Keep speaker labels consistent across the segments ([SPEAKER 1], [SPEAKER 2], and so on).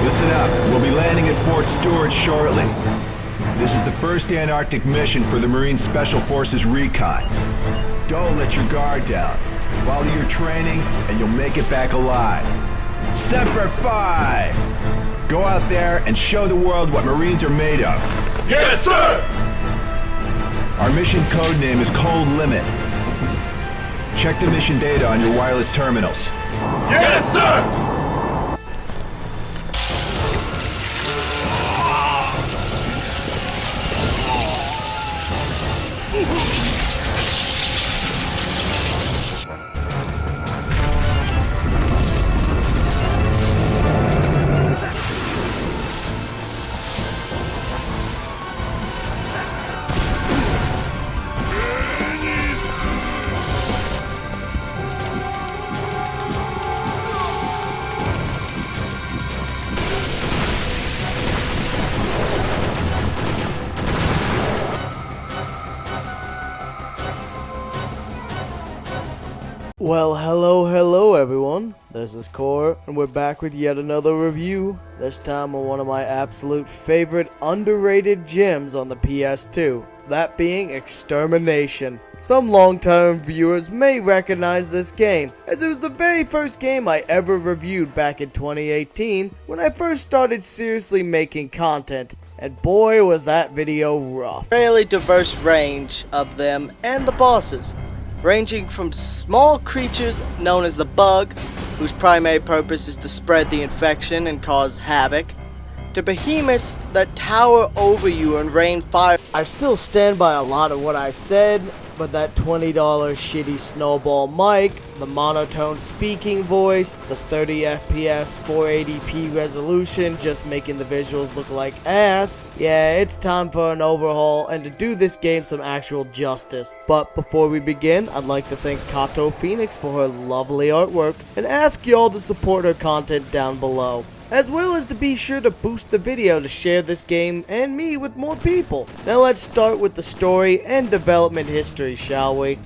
[SPEAKER 1] Listen up, we'll be landing at Fort Stewart shortly. This is the first Antarctic mission for the Marine Special Forces Recon. Don't let your guard down. Follow your training and you'll make it back alive. Semper Fi! Go out there and show the world what Marines are made of.
[SPEAKER 2] Yes, sir!
[SPEAKER 1] Our mission code name is Cold Limit. Check the mission data on your wireless terminals.
[SPEAKER 2] Yes, sir!
[SPEAKER 3] Well, hello everyone, this is Core, and we're back with yet another review, this time on one of my absolute favorite underrated gems on the PS2, that being Extermination. Some long-term viewers may recognize this game, as it was the very first game I ever reviewed back in 2018, when I first started seriously making content, and boy was that video rough. Fairly diverse range of them and the bosses, ranging from small creatures known as the Bug, whose primary purpose is to spread the infection and cause havoc, to behemoths that tower over you and rain fire. I still stand by a lot of what I said, but that $20 shitty snowball mic, the monotone speaking voice, the 30 FPS 480p resolution just making the visuals look like ass, yeah, it's time for an overhaul and to do this game some actual justice. But before we begin, I'd like to thank Kato Phoenix for her lovely artwork and ask y'all to support her content down below, as well as to be sure to boost the video to share this game and me with more people. Now let's start with the story and development history, shall we?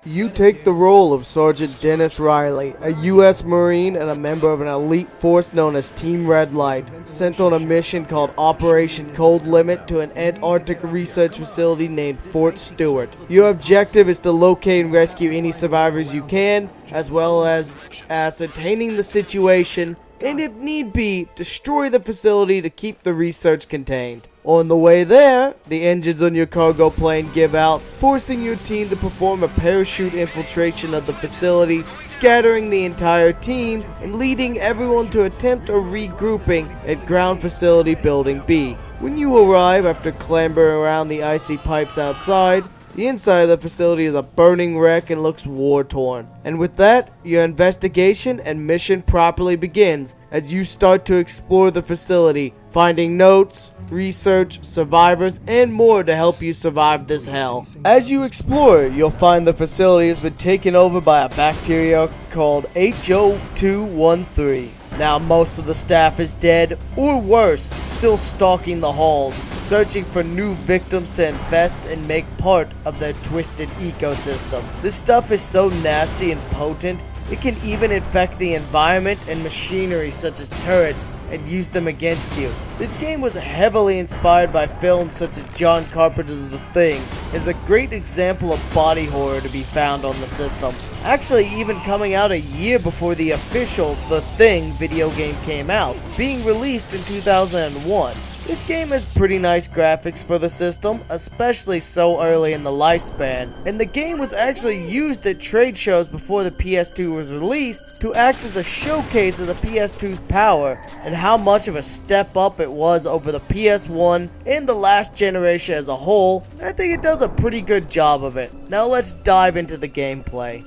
[SPEAKER 3] You take the role of Sergeant Dennis Riley, a U.S. Marine and a member of an elite force known as Team Red Light, sent on a mission called Operation Cold Limit to an Antarctic research facility named Fort Stewart. Your objective is to locate and rescue any survivors you can, as well as ascertaining the situation, and if need be, destroy the facility to keep the research contained. On the way there, the engines on your cargo plane give out, forcing your team to perform a parachute infiltration of the facility, scattering the entire team, and leading everyone to attempt a regrouping at Ground Facility Building B. When you arrive after clambering around the icy pipes outside, the inside of the facility is a burning wreck and looks war-torn. And with that, your investigation and mission properly begins as you start to explore the facility, finding notes, research, survivors, and more to help you survive this hell. As you explore, you'll find the facility has been taken over by a bacteria called HO213. Now most of the staff is dead, or worse, still stalking the halls, searching for new victims to infest and make part of their twisted ecosystem. This stuff is so nasty and potent, it can even infect the environment and machinery such as turrets and use them against you. This game was heavily inspired by films such as John Carpenter's The Thing. It's a great example of body horror to be found on the system. Actually even coming out a year before the official The Thing video game came out, being released in 2001. This game has pretty nice graphics for the system, especially so early in the lifespan, and the game was actually used at trade shows before the PS2 was released to act as a showcase of the PS2's power and how much of a step up it was over the PS1 and the last generation as a whole, and I think it does a pretty good job of it. Now let's dive into the gameplay.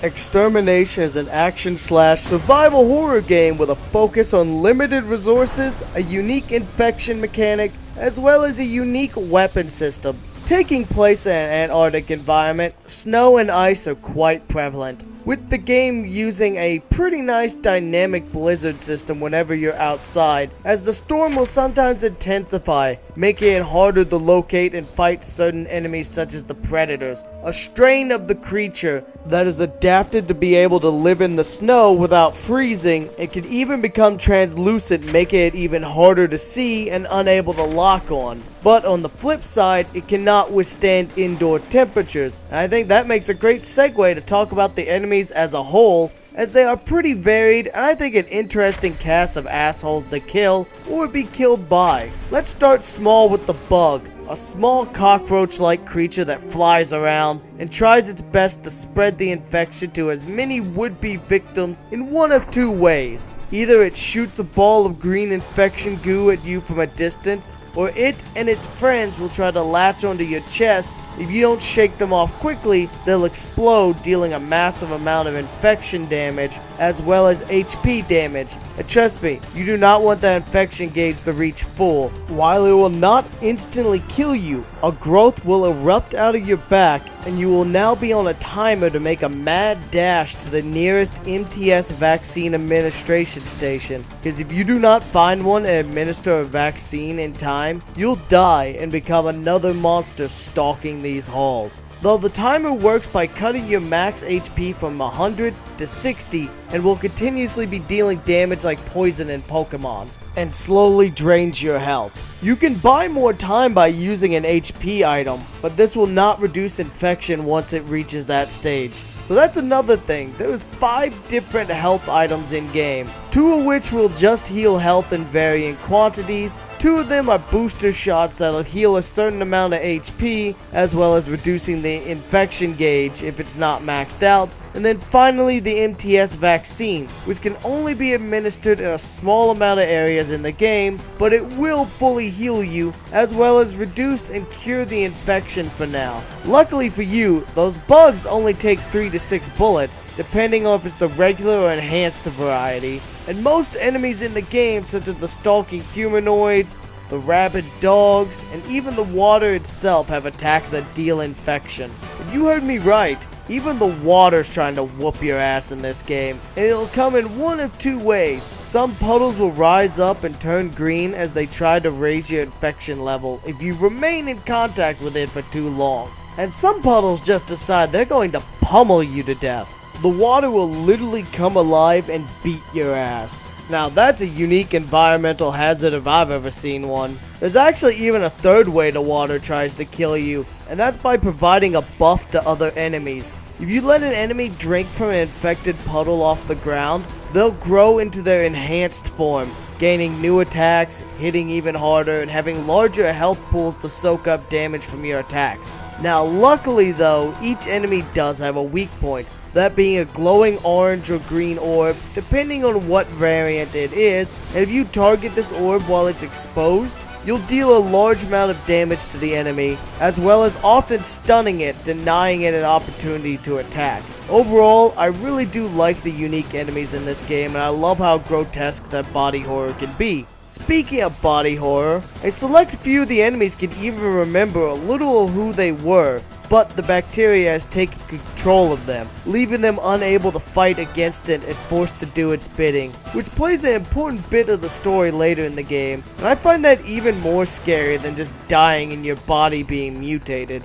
[SPEAKER 3] Extermination is an action/survival horror game with a focus on limited resources, a unique infection mechanic, as well as a unique weapon system. Taking place in an Antarctic environment, snow and ice are quite prevalent, with the game using a pretty nice dynamic blizzard system whenever you're outside, as the storm will sometimes intensify, making it harder to locate and fight certain enemies such as the predators, a strain of the creature that is adapted to be able to live in the snow without freezing and can even become translucent, making it even harder to see and unable to lock on. But on the flip side, it cannot withstand indoor temperatures, and I think that makes a great segue to talk about the enemies as a whole, as they are pretty varied and I think an interesting cast of assholes to kill or be killed by. Let's start small with the bug, a small cockroach-like creature that flies around and tries its best to spread the infection to as many would-be victims in one of two ways. Either it shoots a ball of green infection goo at you from a distance, or it and its friends will try to latch onto your chest. If you don't shake them off quickly, they'll explode, dealing a massive amount of infection damage as well as HP damage. And trust me, you do not want that infection gauge to reach full. While it will not instantly kill you, a growth will erupt out of your back and you will now be on a timer to make a mad dash to the nearest MTS vaccine administration station. Because if you do not find one and administer a vaccine in time, you'll die and become another monster stalking these halls. Though the timer works by cutting your max HP from 100 to 60 and will continuously be dealing damage like poison in Pokemon, and slowly drains your health. You can buy more time by using an HP item, but this will not reduce infection once it reaches that stage. So that's another thing. There's 5 different health items in game, 2 of which will just heal health in varying quantities. 2 of them are booster shots that'll heal a certain amount of HP, as well as reducing the infection gauge if it's not maxed out. And then finally the MTS vaccine, which can only be administered in a small amount of areas in the game, but it will fully heal you, as well as reduce and cure the infection for now. Luckily for you, those bugs only take 3 to 6 bullets, depending on if it's the regular or enhanced variety. And most enemies in the game, such as the stalking humanoids, the rabid dogs, and even the water itself, have attacks that deal infection. And you heard me right. Even the water's trying to whoop your ass in this game, and it'll come in one of 2 ways. Some puddles will rise up and turn green as they try to raise your infection level if you remain in contact with it for too long. And some puddles just decide they're going to pummel you to death. The water will literally come alive and beat your ass. Now that's a unique environmental hazard if I've ever seen one. There's actually even a 3rd way the water tries to kill you, and that's by providing a buff to other enemies. If you let an enemy drink from an infected puddle off the ground, they'll grow into their enhanced form, gaining new attacks, hitting even harder, and having larger health pools to soak up damage from your attacks. Now luckily though, each enemy does have a weak point, that being a glowing orange or green orb, depending on what variant it is, and if you target this orb while it's exposed, you'll deal a large amount of damage to the enemy, as well as often stunning it, denying it an opportunity to attack. Overall, I really do like the unique enemies in this game, and I love how grotesque that body horror can be. Speaking of body horror, a select few of the enemies can even remember a little of who they were, but the bacteria has taken control of them, leaving them unable to fight against it and forced to do its bidding, which plays an important bit of the story later in the game, and I find that even more scary than just dying and your body being mutated.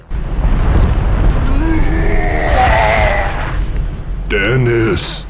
[SPEAKER 2] Dennis.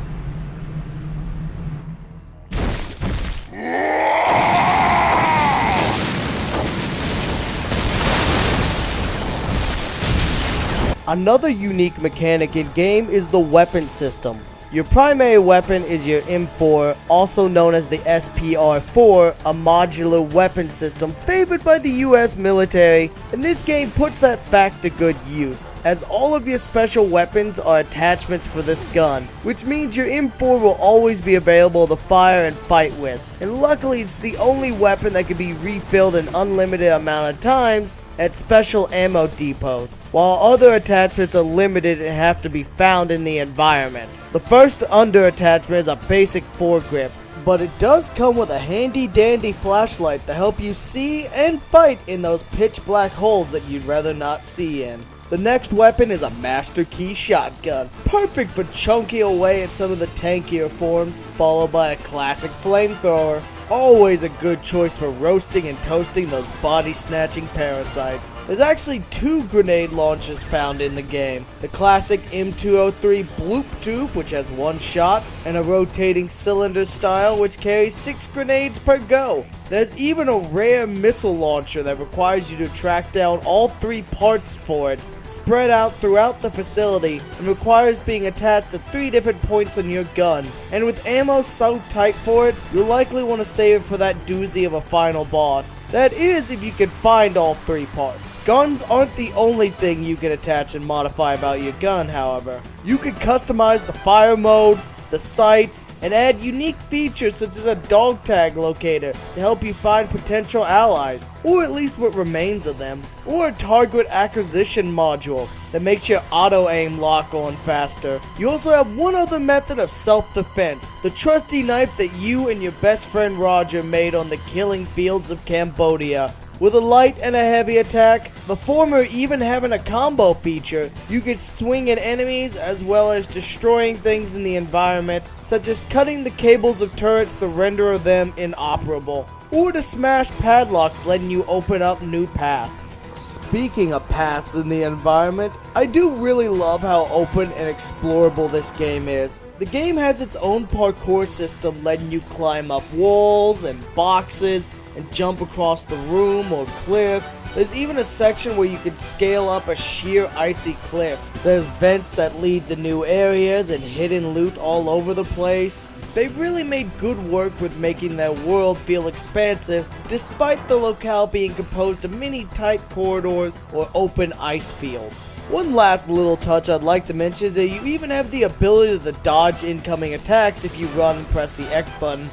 [SPEAKER 3] Another unique mechanic in game is the weapon system. Your primary weapon is your M4, also known as the SPR4, a modular weapon system favored by the US military, and this game puts that fact to good use, as all of your special weapons are attachments for this gun, which means your M4 will always be available to fire and fight with, and luckily it's the only weapon that can be refilled an unlimited amount of times at special ammo depots, while other attachments are limited and have to be found in the environment. The first under attachment is a basic foregrip, but it does come with a handy dandy flashlight to help you see and fight in those pitch black holes that you'd rather not see in. The next weapon is a Master Key shotgun, perfect for chunking away at some of the tankier forms, followed by a classic flamethrower. always a good choice for roasting and toasting those body-snatching parasites. There's actually 2 grenade launchers found in the game. The classic M203 bloop tube, which has 1 shot, and a rotating cylinder style, which carries 6 grenades per go. There's even a rare missile launcher that requires you to track down all 3 parts for it, spread out throughout the facility, and requires being attached to 3 different points on your gun. And with ammo so tight for it, you'll likely want to save it for that doozy of a final boss. That is, if you can find all 3 parts. Guns aren't the only thing you can attach and modify about your gun, however. You can customize the fire mode, the sights, and add unique features such as a dog tag locator to help you find potential allies, or at least what remains of them, or a target acquisition module that makes your auto-aim lock on faster. You also have one other method of self-defense, the trusty knife that you and your best friend Roger made on the killing fields of Cambodia. With a light and a heavy attack, the former even having a combo feature, you could swing at enemies as well as destroying things in the environment, such as cutting the cables of turrets to render them inoperable, or to smash padlocks letting you open up new paths. Speaking of paths in the environment, I do really love how open and explorable this game is. The game has its own parkour system letting you climb up walls and boxes, and jump across the room or cliffs. There's even a section where you can scale up a sheer icy cliff. There's vents that lead to new areas and hidden loot all over the place. They really made good work with making their world feel expansive, despite the locale being composed of many tight corridors or open ice fields. One last little touch I'd like to mention is that you even have the ability to dodge incoming attacks if you run and press the X button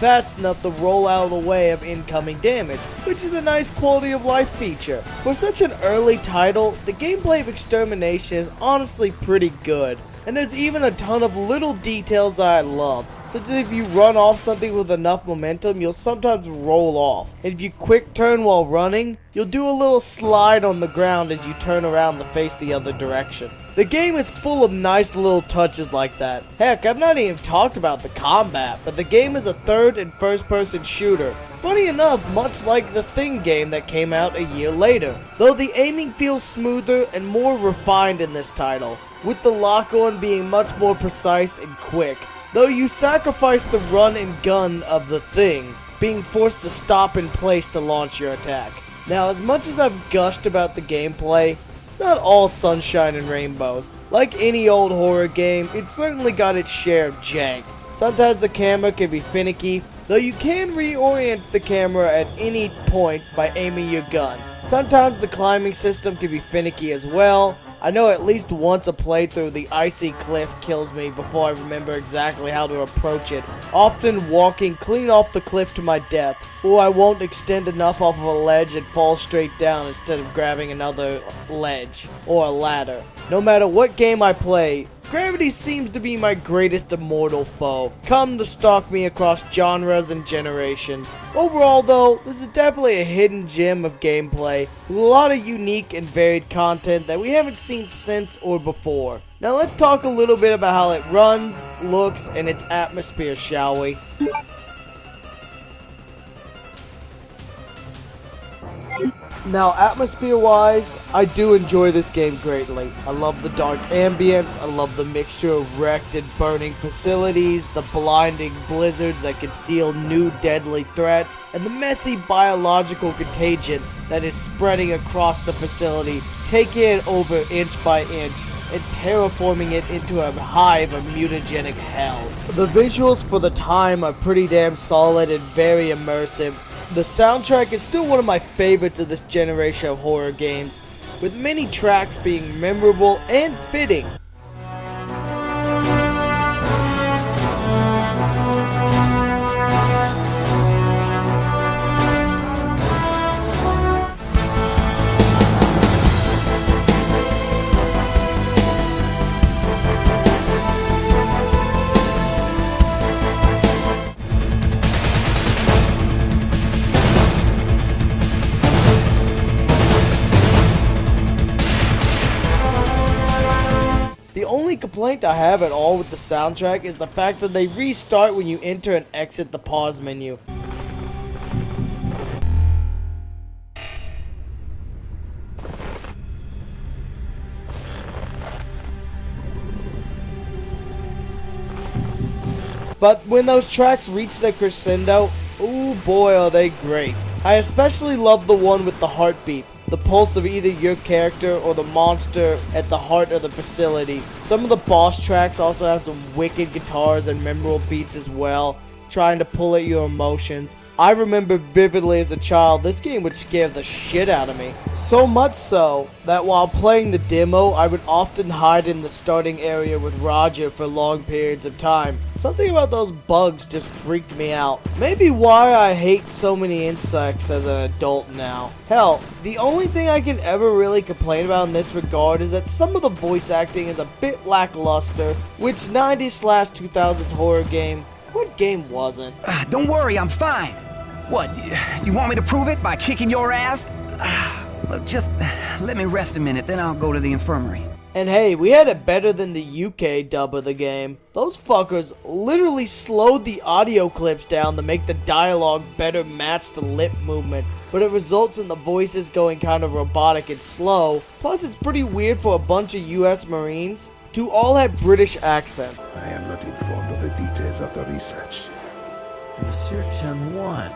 [SPEAKER 3] fast enough to roll out of the way of incoming damage, which is a nice quality of life feature. For such an early title, the gameplay of Extermination is honestly pretty good, and there's even a ton of little details that I love. Such as if you run off something with enough momentum, you'll sometimes roll off. And if you quick turn while running, you'll do a little slide on the ground as you turn around to face the other direction. The game is full of nice little touches like that. Heck, I've not even talked about the combat, but the game is a third and first person shooter. Funny enough, much like the Thing game that came out a year later. Though the aiming feels smoother and more refined in this title, with the lock-on being much more precise and quick. Though you sacrifice the run and gun of the Thing, being forced to stop in place to launch your attack. Now, as much as I've gushed about the gameplay, it's not all sunshine and rainbows. Like any old horror game, it's certainly got its share of jank. Sometimes the camera can be finicky, though you can reorient the camera at any point by aiming your gun. Sometimes the climbing system can be finicky as well. I know at least once a playthrough the icy cliff kills me before I remember exactly how to approach it, often walking clean off the cliff to my death, or I won't extend enough off of a ledge and fall straight down instead of grabbing another ledge, or a ladder. No matter what game I play, gravity seems to be my greatest immortal foe, come to stalk me across genres and generations. Overall though, this is definitely a hidden gem of gameplay, with a lot of unique and varied content that we haven't seen since or before. Now let's talk a little bit about how it runs, looks, and its atmosphere, shall we? Now, atmosphere-wise, I do enjoy this game greatly. I love the dark ambience, I love the mixture of wrecked and burning facilities, the blinding blizzards that conceal new deadly threats, and the messy biological contagion that is spreading across the facility, taking it over inch by inch, and terraforming it into a hive of mutagenic hell. The visuals for the time are pretty damn solid and very immersive. The soundtrack is still one of my favorites of this generation of horror games, with many tracks being memorable and fitting. The only complaint I have at all with the soundtrack is the fact that they restart when you enter and exit the pause menu. But when those tracks reach their crescendo, ooh boy are they great. I especially love the one with the heartbeat, the pulse of either your character or the monster at the heart of the facility. Some of the boss tracks also have some wicked guitars and memorable beats as well, trying to pull at your emotions. I remember vividly as a child, this game would scare the shit out of me. So much so that while playing the demo, I would often hide in the starting area with Roger for long periods of time. Something about those bugs just freaked me out. Maybe why I hate so many insects as an adult now. Hell, the only thing I can ever really complain about in this regard is that some of the voice acting is a bit lackluster, which 90s/2000s horror game, what game wasn't?
[SPEAKER 4] Don't worry, I'm fine. What, you want me to prove it by kicking your ass? Look, just let me rest a minute, then I'll go to the infirmary.
[SPEAKER 3] And hey, we had it better than the UK dub of the game. Those fuckers literally slowed the audio clips down to make the dialogue better match the lip movements, but it results in the voices going kind of robotic and slow. Plus, it's pretty weird for a bunch of US Marines to all have British accent.
[SPEAKER 2] I am not informed of the details of the research.
[SPEAKER 5] Monsieur Chen-1.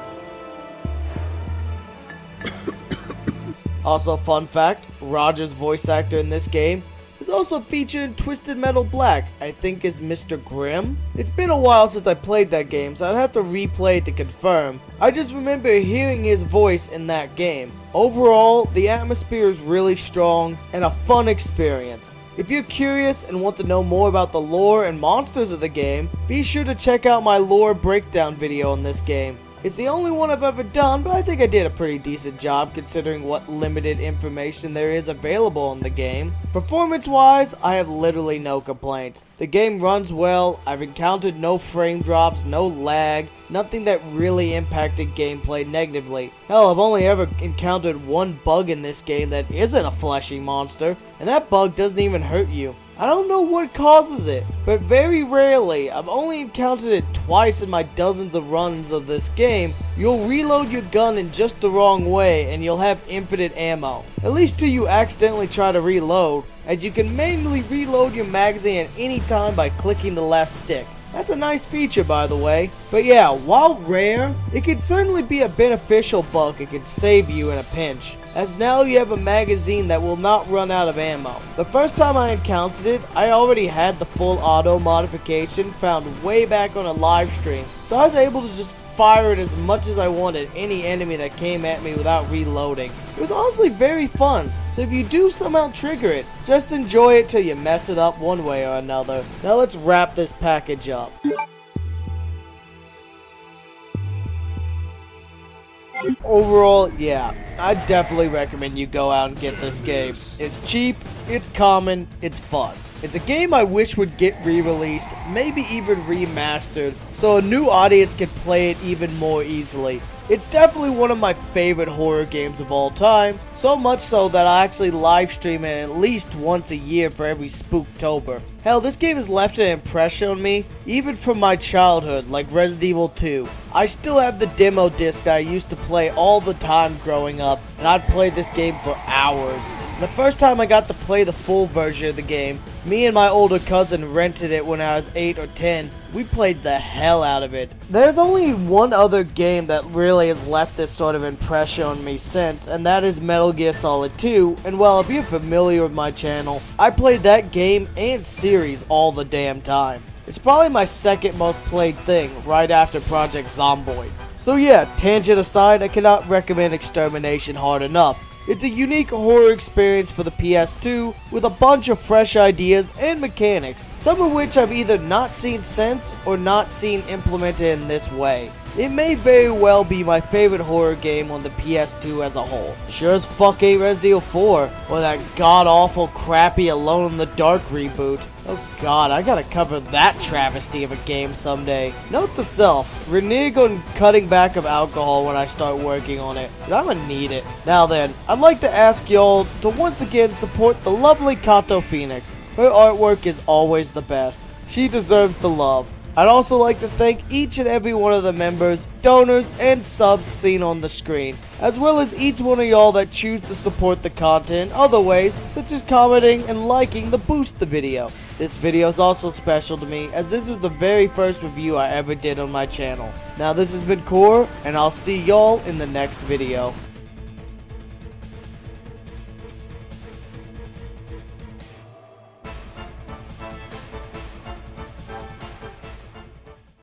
[SPEAKER 3] Also, fun fact, Roger's voice actor in this game is also featured in Twisted Metal Black, I think is Mr. Grimm. It's been a while since I played that game, so I'd have to replay it to confirm. I just remember hearing his voice in that game. Overall, the atmosphere is really strong and a fun experience. If you're curious and want to know more about the lore and monsters of the game, be sure to check out my lore breakdown video on this game. It's the only one I've ever done, but I think I did a pretty decent job considering what limited information there is available in the game. Performance-wise, I have literally no complaints. The game runs well, I've encountered no frame drops, no lag, nothing that really impacted gameplay negatively. Hell, I've only ever encountered one bug in this game that isn't a fleshy monster, and that bug doesn't even hurt you. I don't know what causes it, but very rarely, I've only encountered it twice in my dozens of runs of this game, you'll reload your gun in just the wrong way and you'll have infinite ammo. At least till you accidentally try to reload, as you can manually reload your magazine at any time by clicking the left stick. That's a nice feature, by the way. But yeah, while rare, it can certainly be a beneficial bug. It can save you in a pinch, as now you have a magazine that will not run out of ammo. The first time I encountered it, I already had the full auto modification found way back on a live stream, so I was able to just fire it as much as I wanted any enemy that came at me without reloading. It was honestly very fun, so if you do somehow trigger it, just enjoy it till you mess it up one way or another. Now let's wrap this package up. Overall, yeah, I definitely recommend you go out and get this game. It's cheap, it's common, it's fun. It's a game I wish would get re-released, maybe even remastered, so a new audience could play it even more easily. It's definitely one of my favorite horror games of all time, so much so that I actually live stream it at least once a year for every Spooktober. Hell, this game has left an impression on me, even from my childhood, like Resident Evil 2. I still have the demo disc that I used to play all the time growing up, and I'd play this game for hours. The first time I got to play the full version of the game, me and my older cousin rented it when I was 8 or 10. We played the hell out of it. There's only one other game that really has left this sort of impression on me since, and that is Metal Gear Solid 2, and well, if you're familiar with my channel, I played that game and series all the damn time. It's probably my second most played thing, right after Project Zomboid. So yeah, tangent aside, I cannot recommend Extermination hard enough. It's a unique horror experience for the PS2 with a bunch of fresh ideas and mechanics, some of which I've either not seen since or not seen implemented in this way. It may very well be my favorite horror game on the PS2 as a whole. Sure as fuck ain't Resident Evil 4 or that god-awful crappy Alone in the Dark reboot. Oh god, I gotta cover that travesty of a game someday. Note to self, renege on cutting back of alcohol when I start working on it, 'cause I'ma need it. Now then, I'd like to ask y'all to once again support the lovely Kato Phoenix. Her artwork is always the best. She deserves the love. I'd also like to thank each and every one of the members, donors, and subs seen on the screen, as well as each one of y'all that choose to support the content in other ways, such as commenting and liking to boost the video. This video is also special to me, as this was the very first review I ever did on my channel. Now this has been Core, and I'll see y'all in the next video.